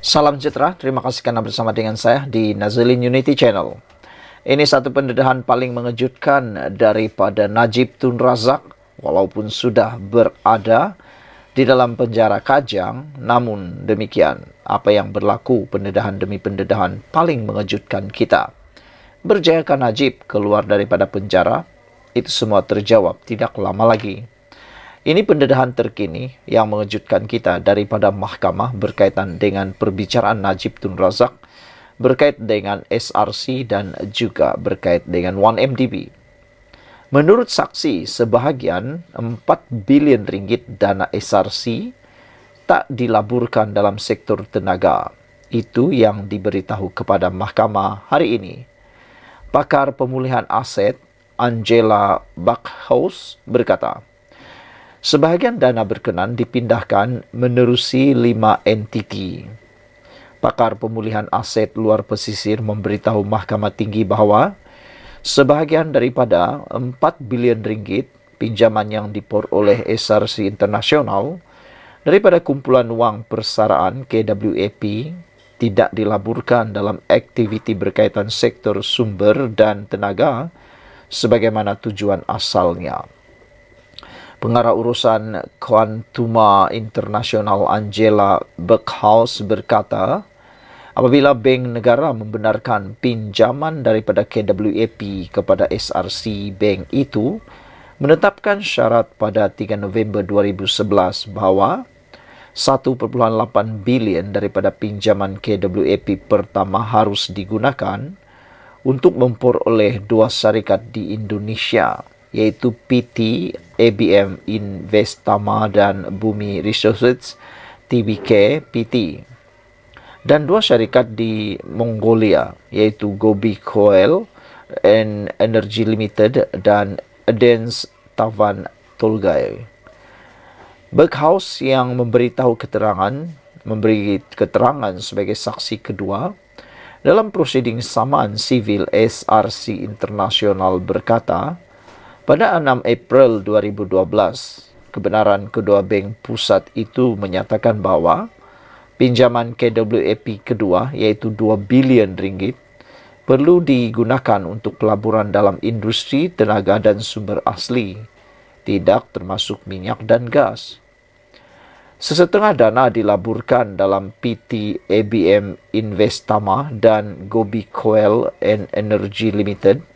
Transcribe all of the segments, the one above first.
Salam sejahtera, terima kasih karena bersama dengan saya di Nazilin Unity Channel. Ini satu pendedahan paling mengejutkan daripada Najib Tun Razak, walaupun sudah berada di dalam penjara Kajang, namun demikian, apa yang berlaku pendedahan demi pendedahan paling mengejutkan kita. Berjayakah Najib keluar daripada penjara? Itu semua terjawab tidak lama lagi. Ini pendedahan terkini yang mengejutkan kita daripada mahkamah berkaitan dengan perbicaraan Najib Tun Razak, berkait dengan SRC dan juga berkait dengan 1MDB. Menurut saksi, sebahagian 4 bilion ringgit dana SRC tak dilaburkan dalam sektor tenaga. Itu yang diberitahu kepada mahkamah hari ini. Pakar pemulihan aset Angela Backhaus berkata, sebahagian dana berkenan dipindahkan menerusi 5 entiti. Pakar pemulihan aset luar pesisir memberitahu Mahkamah Tinggi bahawa sebahagian daripada 4 bilion ringgit pinjaman yang diperoleh SRC Internasional daripada kumpulan wang persaraan KWAP tidak dilaburkan dalam aktiviti berkaitan sektor sumber dan tenaga sebagaimana tujuan asalnya. Pengarah urusan Quantuma Internasional Angela Backhaus berkata, apabila bank negara membenarkan pinjaman daripada KWAP kepada SRC Bank itu, menetapkan syarat pada 3 November 2011 bahawa 1.8 bilion daripada pinjaman KWAP pertama harus digunakan untuk memperoleh 2 syarikat di Indonesia, iaitu PT ABM Investama dan Bumi Resources TBK PT, dan 2 syarikat di Mongolia, iaitu Gobi Coal and Energy Limited dan Adens Tavan Tolgai. Backhaus yang memberi keterangan sebagai saksi kedua dalam prosiding samaan sivil SRC Internasional berkata, pada 6 April 2012, kebenaran kedua bank pusat itu menyatakan bahawa pinjaman KWAP kedua, iaitu 2 bilion ringgit, perlu digunakan untuk pelaburan dalam industri tenaga dan sumber asli, tidak termasuk minyak dan gas. Sesetengah dana dilaburkan dalam PT ABM Investama dan Gobi Coal and Energy Limited.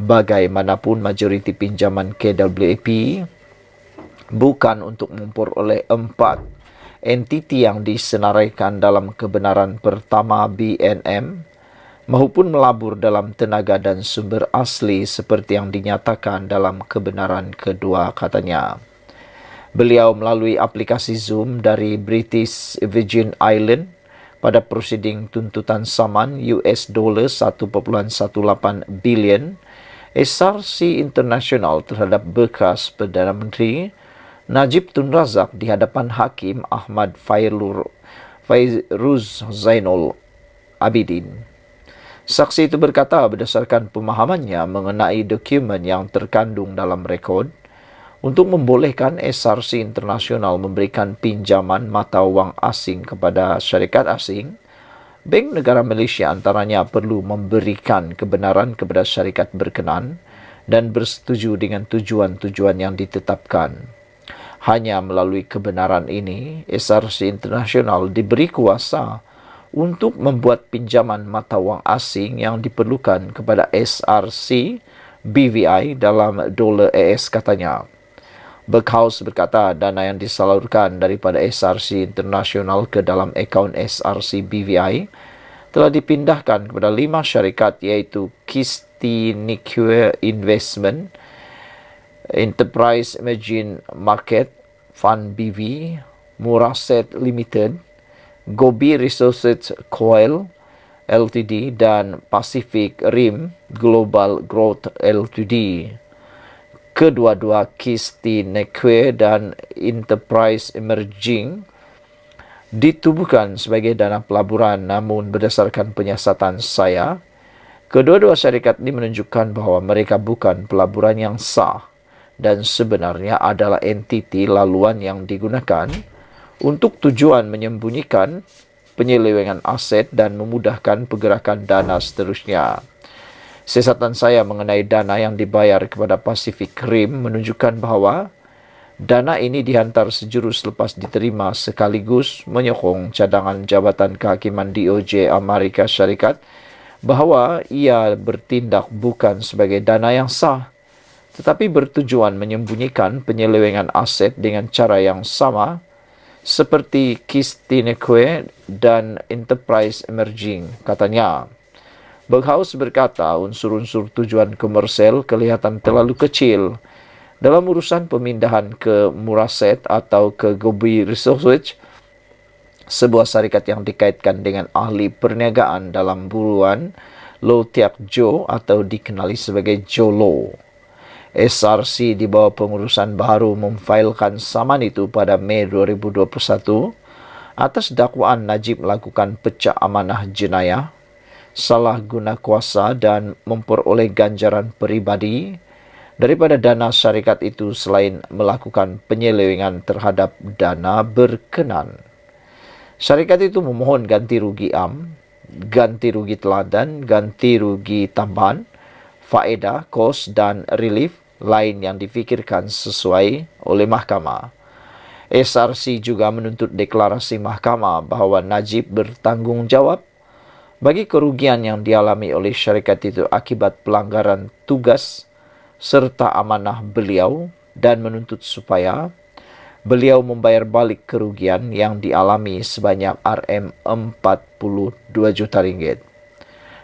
Bagaimanapun majoriti pinjaman KWAP bukan untuk memperoleh 4 entiti yang disenaraikan dalam kebenaran pertama BNM maupun melabur dalam tenaga dan sumber asli seperti yang dinyatakan dalam kebenaran kedua, katanya. Beliau melalui aplikasi Zoom dari British Virgin Island pada prosiding tuntutan saman US dollar 1.18 bilion SRC Internasional terhadap bekas Perdana Menteri Najib Tun Razak di hadapan Hakim Ahmad Fairuz Zainul Abidin. Saksi itu berkata berdasarkan pemahamannya mengenai dokumen yang terkandung dalam rekod, untuk membolehkan SRC Internasional memberikan pinjaman mata wang asing kepada syarikat asing, Bank Negara Malaysia antaranya perlu memberikan kebenaran kepada syarikat berkenan dan bersetuju dengan tujuan-tujuan yang ditetapkan. Hanya melalui kebenaran ini, SRC Internasional diberi kuasa untuk membuat pinjaman mata wang asing yang diperlukan kepada SRC BVI dalam dolar AS, katanya. Backhaus berkata dana yang disalurkan daripada SRC Internasional ke dalam akaun SRC BVI telah dipindahkan kepada 5 syarikat, iaitu Kistinique Investment, Enterprise Imagine Market, Fund BV, Muraset Limited, Gobi Resources Coal Ltd dan Pacific Rim Global Growth Ltd. Kedua-dua Kistinique dan Enterprise Emerging ditubuhkan sebagai dana pelaburan, namun berdasarkan penyiasatan saya, kedua-dua syarikat ini menunjukkan bahawa mereka bukan pelaburan yang sah dan sebenarnya adalah entiti laluan yang digunakan untuk tujuan menyembunyikan penyelewengan aset dan memudahkan pergerakan dana seterusnya. Siasatan saya mengenai dana yang dibayar kepada Pacific Rim menunjukkan bahawa dana ini dihantar sejurus lepas diterima, sekaligus menyokong cadangan Jabatan Kehakiman DOJ Amerika Syarikat bahawa ia bertindak bukan sebagai dana yang sah, tetapi bertujuan menyembunyikan penyelewengan aset dengan cara yang sama seperti Kistineque dan Enterprise Emerging, katanya. Berghaus berkata unsur-unsur tujuan komersial kelihatan terlalu kecil dalam urusan pemindahan ke Muraset atau ke Gobi Resources, sebuah syarikat yang dikaitkan dengan ahli perniagaan dalam buruan Lo Tiak Jo atau dikenali sebagai Jolo. SRC di bawah pengurusan baru memfailkan saman itu pada Mei 2021 atas dakwaan Najib melakukan pecah amanah jenayah, salah guna kuasa dan memperoleh ganjaran peribadi daripada dana syarikat itu selain melakukan penyelewengan terhadap dana berkenan. Syarikat itu memohon ganti rugi ganti rugi teladan, ganti rugi tambahan, faedah, kos dan relief lain yang difikirkan sesuai oleh mahkamah. SRC juga menuntut deklarasi mahkamah bahawa Najib bertanggungjawab bagi kerugian yang dialami oleh syarikat itu akibat pelanggaran tugas serta amanah beliau dan menuntut supaya beliau membayar balik kerugian yang dialami sebanyak Rm42 juta ringgit.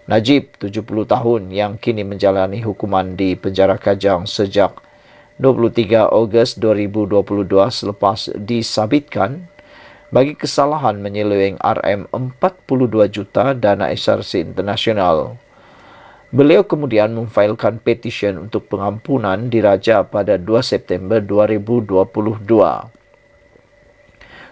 Najib, 70 tahun yang kini menjalani hukuman di penjara Kajang sejak 23 Ogos 2022 selepas disabitkan bagi kesalahan menyeleweng Rm42 juta dana SRC Internasional. Beliau kemudian memfailkan petisyen untuk pengampunan diraja pada 2 September 2022.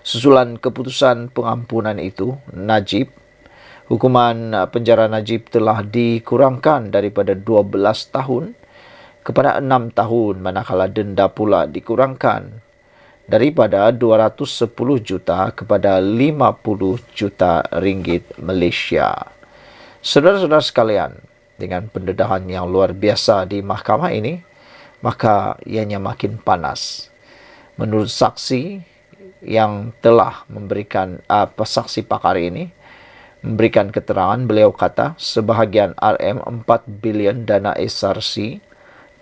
Susulan keputusan pengampunan itu, hukuman penjara Najib telah dikurangkan daripada 12 tahun kepada 6 tahun, manakala denda pula dikurangkan daripada 210 juta kepada 50 juta ringgit Malaysia. Saudara-saudara sekalian, dengan pendedahan yang luar biasa di mahkamah ini, maka ianya makin panas. Menurut saksi yang telah memberikan saksi pakar ini, memberikan keterangan, beliau kata sebahagian Rm4 bilion dana SRC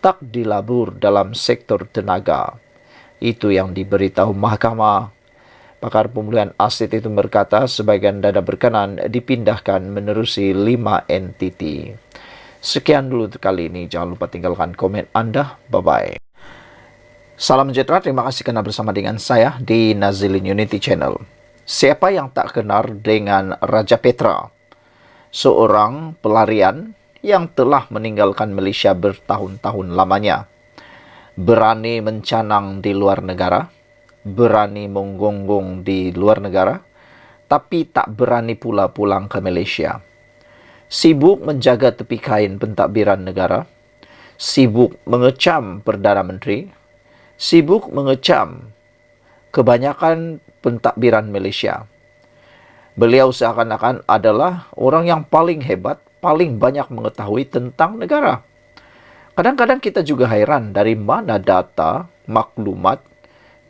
tak dilabur dalam sektor tenaga. Itu yang diberitahu mahkamah. Pakar pemulihan aset itu berkata sebahagian dana berkenan dipindahkan menerusi 5 entiti. Sekian dulu untuk kali ini. Jangan lupa tinggalkan komen Anda. Bye-bye. Salam sejahtera. Terima kasih kerana bersama dengan saya di Nazilin Unity Channel. Siapa yang tak kenal dengan Raja Petra? Seorang pelarian yang telah meninggalkan Malaysia bertahun-tahun lamanya. Berani mencanang di luar negara, berani menggonggong di luar negara, tapi tak berani pula pulang ke Malaysia. Sibuk menjaga tepi kain pentadbiran negara, sibuk mengecam Perdana Menteri, sibuk mengecam kebanyakan pentadbiran Malaysia. Beliau seakan-akan adalah orang yang paling hebat, paling banyak mengetahui tentang negara. Kadang-kadang kita juga hairan dari mana data, maklumat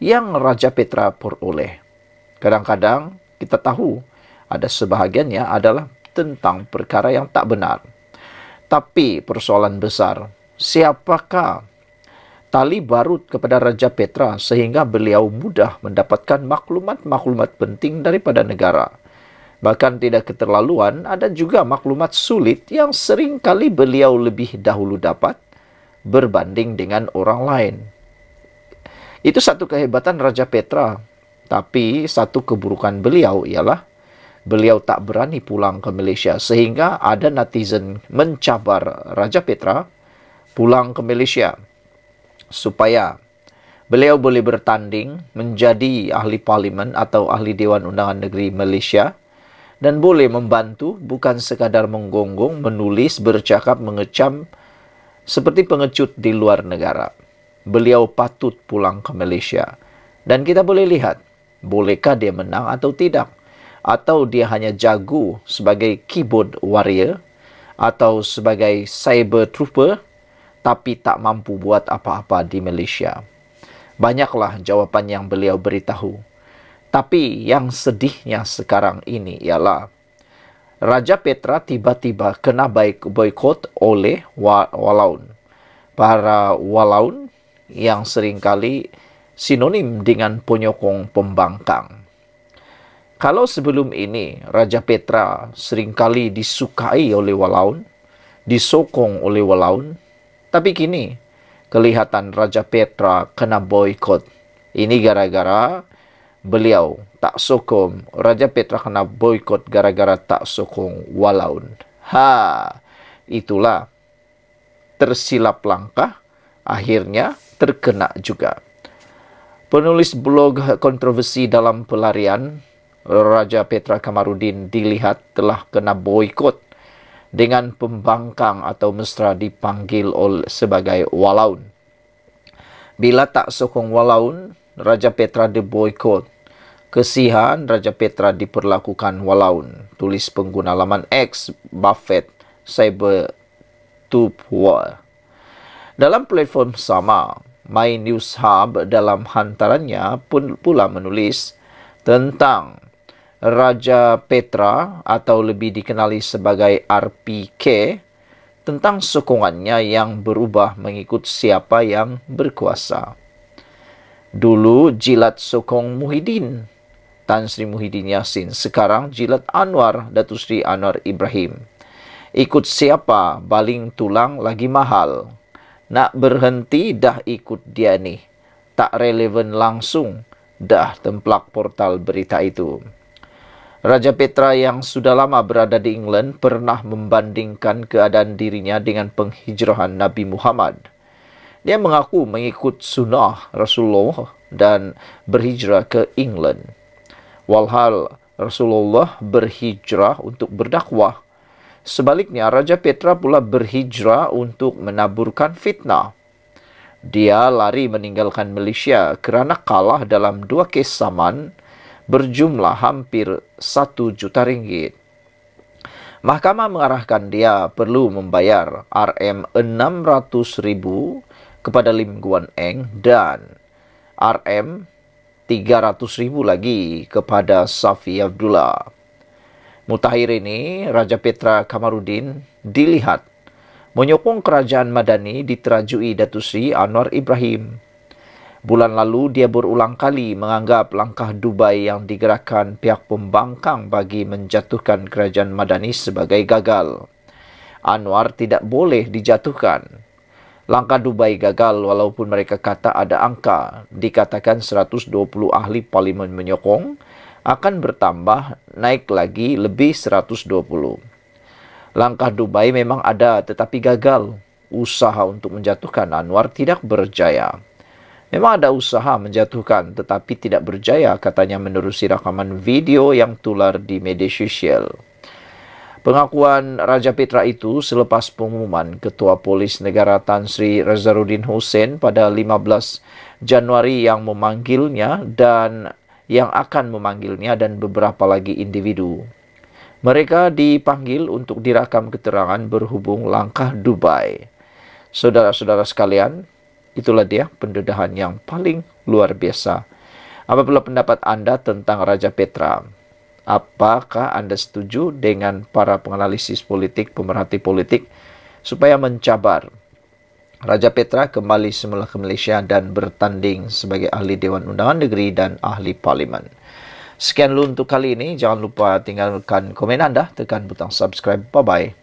yang Raja Petra peroleh. Kadang-kadang kita tahu ada sebahagiannya adalah tentang perkara yang tak benar. Tapi persoalan besar, siapakah tali barut kepada Raja Petra sehingga beliau mudah mendapatkan maklumat-maklumat penting daripada negara? Bahkan tidak keterlaluan, ada juga maklumat sulit yang sering kali beliau lebih dahulu dapat berbanding dengan orang lain. Itu satu kehebatan Raja Petra. Tapi satu keburukan beliau ialah beliau tak berani pulang ke Malaysia, sehingga ada netizen mencabar Raja Petra pulang ke Malaysia supaya beliau boleh bertanding menjadi ahli parlimen atau ahli Dewan Undangan Negeri Malaysia dan boleh membantu, bukan sekadar menggonggong, menulis, bercakap, mengecam seperti pengecut di luar negara. Beliau patut pulang ke Malaysia. Dan kita boleh lihat, bolehkah dia menang atau tidak? atau dia hanya jago sebagai keyboard warrior atau sebagai cyber trooper tapi tak mampu buat apa-apa di Malaysia. Banyaklah jawapan yang beliau beritahu. Tapi yang sedihnya sekarang ini ialah Raja Petra tiba-tiba kena boikot oleh walaun. Para walaun yang seringkali sinonim dengan penyokong pembangkang. Kalau sebelum ini Raja Petra seringkali disukai oleh walaun, disokong oleh walaun, tapi kini kelihatan Raja Petra kena boikot. Ini gara-gara beliau tak sokong. Raja Petra kena boikot gara-gara tak sokong walaun. Itulah tersilap langkah, akhirnya terkena juga. Penulis blog kontroversi dalam pelarian, Raja Petra Kamarudin dilihat telah kena boikot dengan pembangkang atau mesra dipanggil sebagai walaun. Bila tak sokong walaun, Raja Petra diboikot. Kesihan Raja Petra diperlakukan walaun. Tulis pengguna laman X, Buffett, Cybertube. Dalam platform sama, My News Hub dalam hantarannya pun pula menulis tentang Raja Petra atau lebih dikenali sebagai RPK, tentang sokongannya yang berubah mengikut siapa yang berkuasa. Dulu jilat sokong Muhyiddin, Tan Sri Muhyiddin Yassin. Sekarang jilat Anwar, Datuk Sri Anwar Ibrahim. Ikut siapa, baling tulang lagi mahal. Nak berhenti dah ikut dia ni. Tak relevan langsung, dah templak portal berita itu. Raja Petra yang sudah lama berada di England pernah membandingkan keadaan dirinya dengan penghijrahan Nabi Muhammad. Dia mengaku mengikut sunnah Rasulullah dan berhijrah ke England. Walhal Rasulullah berhijrah untuk berdakwah. Sebaliknya, Raja Petra pula berhijrah untuk menaburkan fitnah. Dia lari meninggalkan Malaysia kerana kalah dalam 2 kes saman berjumlah hampir 1 juta ringgit. Mahkamah mengarahkan dia perlu membayar RM600,000 kepada Lim Guan Eng dan RM300,000 lagi kepada Safi Abdullah. Mutakhir ini, Raja Petra Kamarudin dilihat menyokong kerajaan Madani diterajui Datuk Sri Anwar Ibrahim. Bulan lalu, dia berulang kali menganggap langkah Dubai yang digerakkan pihak pembangkang bagi menjatuhkan kerajaan Madani sebagai gagal. Anwar tidak boleh dijatuhkan. Langkah Dubai gagal walaupun mereka kata ada angka. Dikatakan 120 ahli parlimen menyokong, akan bertambah naik lagi lebih 120. Langkah Dubai memang ada tetapi gagal. Usaha untuk menjatuhkan Anwar tidak berjaya. Memang ada usaha menjatuhkan tetapi tidak berjaya, katanya menerusi rakaman video yang tular di media sosial. Pengakuan Raja Petra itu selepas pengumuman Ketua Polis Negara Tan Sri Razaruddin Hussein pada 15 Januari yang memanggilnya dan yang akan memanggilnya dan beberapa lagi individu. Mereka dipanggil untuk dirakam keterangan berhubung langkah Dubai. Saudara-saudara sekalian, itulah dia pendedahan yang paling luar biasa. Apabila pendapat anda tentang Raja Petra? Apakah anda setuju dengan para penganalisis politik, pemerhati politik supaya mencabar Raja Petra kembali semula ke Malaysia dan bertanding sebagai ahli Dewan Undangan Negeri dan ahli Parlimen? Sekian dulu untuk kali ini. Jangan lupa tinggalkan komen anda, tekan butang subscribe. Bye-bye.